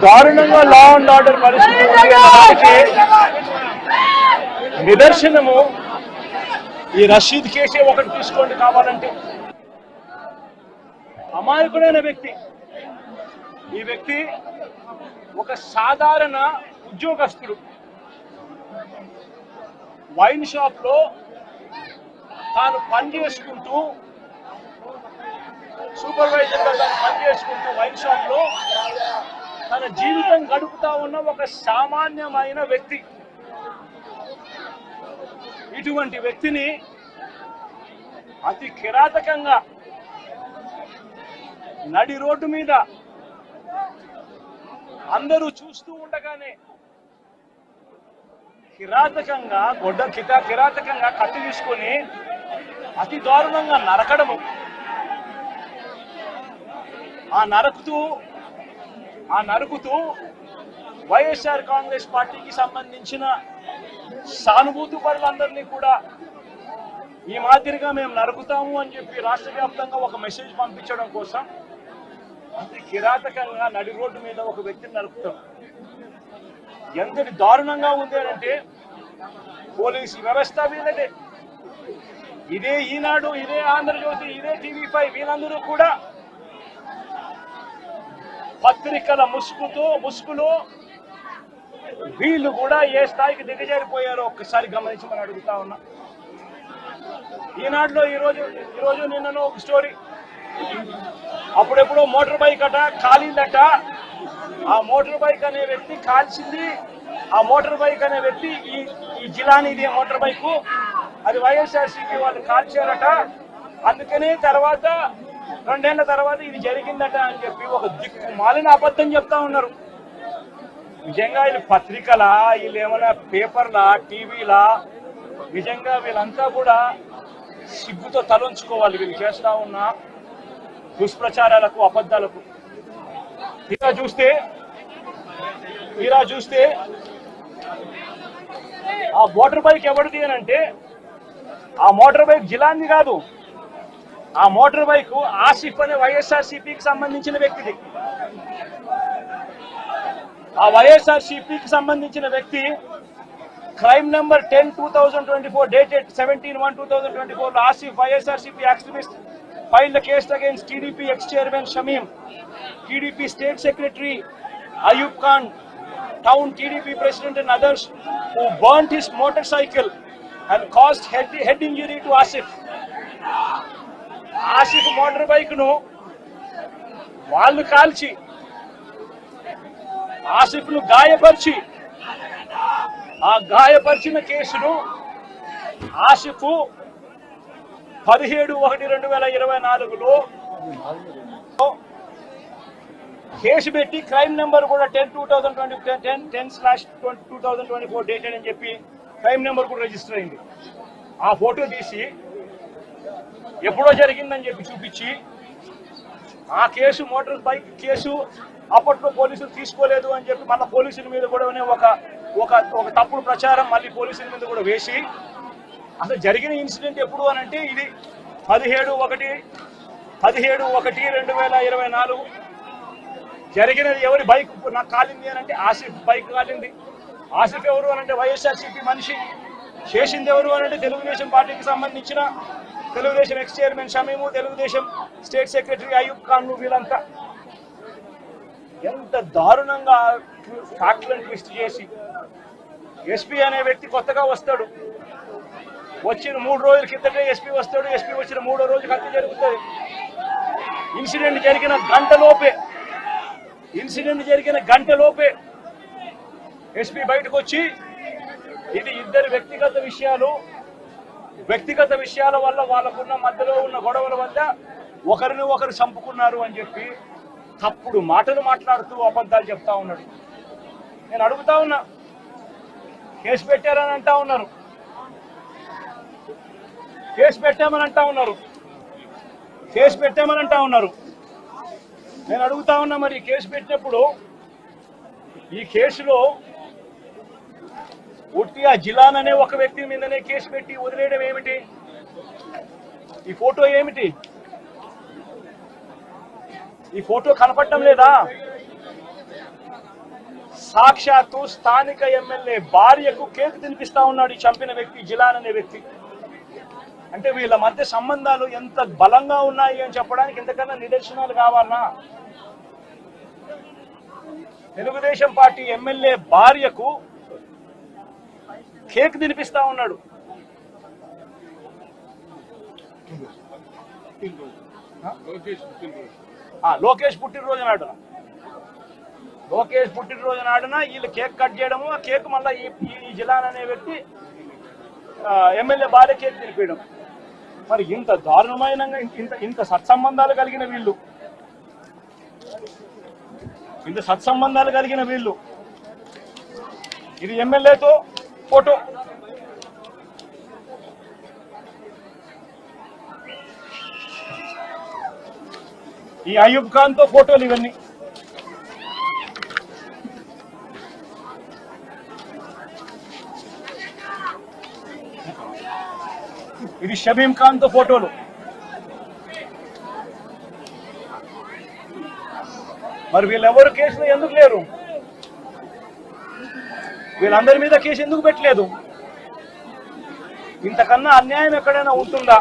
దారుణంగా law and order పరిస్థితి నిదర్శనము ఈ రషీద్ కేసే ఒకటి తీసుకోండి కావాలంటే. అమాయకుడైన వ్యక్తి ఈ వ్యక్తి, ఒక సాధారణ ఉద్యోగస్తుడు. వైన్ షాప్ లో తాను పనిచేసుకుంటూ, సూపర్వైజర్ గా తాను పనిచేసుకుంటూ వైన్ షాప్ లో తన జీవితం గడుపుతా ఉన్న ఒక సామాన్యమైన వ్యక్తి. ఇటువంటి వ్యక్తిని అతి కిరాతకంగా నడి రోడ్డు మీద అందరూ చూస్తూ ఉండగానే కిరాతకంగా కత్తి తీసుకొని అతి దారుణంగా నరకడము. ఆ నరుకుతూ వైఎస్ఆర్ కాంగ్రెస్ పార్టీకి సంబంధించిన సానుభూతి పరులందరినీ కూడా ఈ మాదిరిగా మేము నరుకుతాము అని చెప్పి రాష్ట్ర వ్యాప్తంగా ఒక మెసేజ్ పంపించడం కోసం అతి కిరాతకంగా నడి రోడ్డు మీద ఒక వ్యక్తిని నరుకుతాం. ఎంతటి దారుణంగా ఉంది అంటే పోలీసు వ్యవస్థ వీళ్ళదే. ఇదే ఈనాడు, ఇదే ఆంధ్రజ్యోతి, ఇదే టీవీ5 వీళ్ళందరూ కూడా పత్రికల ముసుగులో వీళ్ళు కూడా ఏ స్థాయికి దిగజారిపోయారో ఒక్కసారి గమనించమని అడుగుతా ఉన్నా. ఈనాడులో ఈరోజు నిన్నను ఒక స్టోరీ, అప్పుడెప్పుడో మోటార్ బైక్ అట కాలిందట. ఆ మోటార్ బైక్ అనే వ్యక్తి కాల్చింది. ఆ మోటార్ బైక్ అనే వ్యక్తి ఈ జిలానీది మోటార్ బైక్, అది వైఎస్ఆర్సీపీ వాళ్ళు కాల్చారట. అందుకనే తర్వాత 2 ఏళ్ల తర్వాత ఇది జరిగిందట అని చెప్పి ఒక దిక్కుమాలిన అబద్ధం చెప్తా ఉన్నారు. నిజంగా వీళ్ళు పత్రికలా, వీళ్ళు ఏమైనా పేపర్లా, టీవీలా? నిజంగా వీళ్ళంతా కూడా సిగ్గుతో తలంచుకోవాలి వీళ్ళు చేస్తా ఉన్న దుష్ప్రచారాలకు, అబద్ధాలకు. తీరా చూస్తే ఆ మోటార్ బైక్ ఎవరిది అని అంటే, ఆ మోటార్ బైక్ జిలాంది కాదు. ఆ మోటార్ బైక్ ఆసిఫ్ అనే వైఎస్ఆర్సీపీకి సంబంధించిన వ్యక్తిది. ఆ వైఎస్ఆర్సీపీకి సంబంధించిన వ్యక్తి crime number 10/2024 dated 17/1/2024 Asif YSRCP activist filed a case against TDP ex-chairman Shamim, TDP state secretary Ayub Khan, town TDP president and others who burnt his motorcycle and caused head injury to Asif. Asif motor bike ను వాళ్ళు కాల్చి ఆసిఫ్ ను గాయపరిచి, ఆ గాయపరిచిన కేసును Asif 17/1/2024లో case పెట్టి crime number కూడా 10/2024 dated అని చెప్పి క్రైమ్ నెంబర్ కూడా రిజిస్టర్ అయింది. ఆ ఫోటో తీసి ఎప్పుడో జరిగిందని చెప్పి చూపించి, ఆ కేసు మోటార్ బైక్ కేసు అప్పట్లో పోలీసులు తీసుకోలేదు అని చెప్పి మళ్ళీ పోలీసుల మీద కూడా ఒక తప్పుడు ప్రచారం మళ్ళీ పోలీసుల మీద కూడా వేసి, అసలు జరిగిన ఇన్సిడెంట్ ఎప్పుడు అని అంటే ఇది 17/1/2024 జరిగినది. ఎవరి బైక్ నాకు కాలింది అని అంటే ఆసిఫ్ బైక్ కాలింది. ఆసిఫ్ ఎవరు అని అంటే వైఎస్ఆర్సీపీ మనిషి. చేసింది ఎవరు అని అంటే తెలుగుదేశం పార్టీకి సంబంధించిన Telugu Desam X chairman Shamim, Telugu Desam state secretary Ayub Khan. వీళ్ళంతా ఎంత దారుణంగా ఫ్యాక్ట్లను ట్విస్ట్ చేసి, ఎస్పీ అనే వ్యక్తి కొత్తగా వస్తాడు, వచ్చిన 3 రోజుల కిందటే ఎస్పీ వస్తాడు. ఎస్పీ వచ్చిన 3వ రోజు హత్య జరుగుతుంది. ఇన్సిడెంట్ జరిగిన గంట లోపే ఎస్పీ బయటకు వచ్చి, ఇది ఇద్దరు వ్యక్తిగత విషయాల వల్ల వాళ్ళకున్న మధ్యలో ఉన్న గొడవల వల్ల ఒకరిని ఒకరు చంపుకున్నారు అని చెప్పి తప్పుడు మాటలు మాట్లాడుతూ అబద్ధాలు చెప్తా ఉన్నాడు. నేను అడుగుతా ఉన్నా, కేసు పెట్టారని అంటా ఉన్నారు, కేసు పెట్టామని అంటా ఉన్నారు. నేను అడుగుతా ఉన్నా, మరి కేసు పెట్టినప్పుడు ఈ కేసులో ఉట్టి ఆ జిలాన్ అనే ఒక వ్యక్తి మీదనే కేసు పెట్టి వదిలేయడం ఏమిటి? ఈ ఫోటో ఏమిటి? ఈ ఫోటో కనపడటం లేదా? సాక్షాత్తు స్థానిక ఎమ్మెల్యే భార్యకు కేక్ తినిపిస్తా ఉన్నాడు ఈ చంపిన వ్యక్తి, జిలాన్ అనే వ్యక్తి. అంటే వీళ్ళ మధ్య సంబంధాలు ఎంత బలంగా ఉన్నాయి అని చెప్పడానికి ఇంతకన్నా నిదర్శనాలు కావాలన్నా? తెలుగుదేశం పార్టీ ఎమ్మెల్యే భార్యకు కేక్ తినిపిస్తా ఉన్నాడు. లోకేష్ పుట్టినరోజు నాడున వీళ్ళు కేక్ కట్ చేయడము, ఆ కేక్ మళ్ళీ ఈ జిలాన్ అనే వ్యక్తి ఎమ్మెల్యే భార్య కేక్ తినిపించడం. మరి ఇంత దారుణమైన ఇంత సత్సంబంధాలు కలిగిన వీళ్ళు, ఇది ఎమ్మెల్యేతో ఫోటో, ఈ అయూబ్ ఖాన్ తో ఫోటోలు ఇవన్నీ. ఇది షబీం ఖాన్ తో ఫోటోలు. మరి వీళ్ళెవరు కేసులో ఎందుకు లేరు? వీళ్ళందరి మీద కేసు ఎందుకు పెట్టలేదు? ఇంతకన్నా అన్యాయం ఎక్కడైనా ఉంటుందా?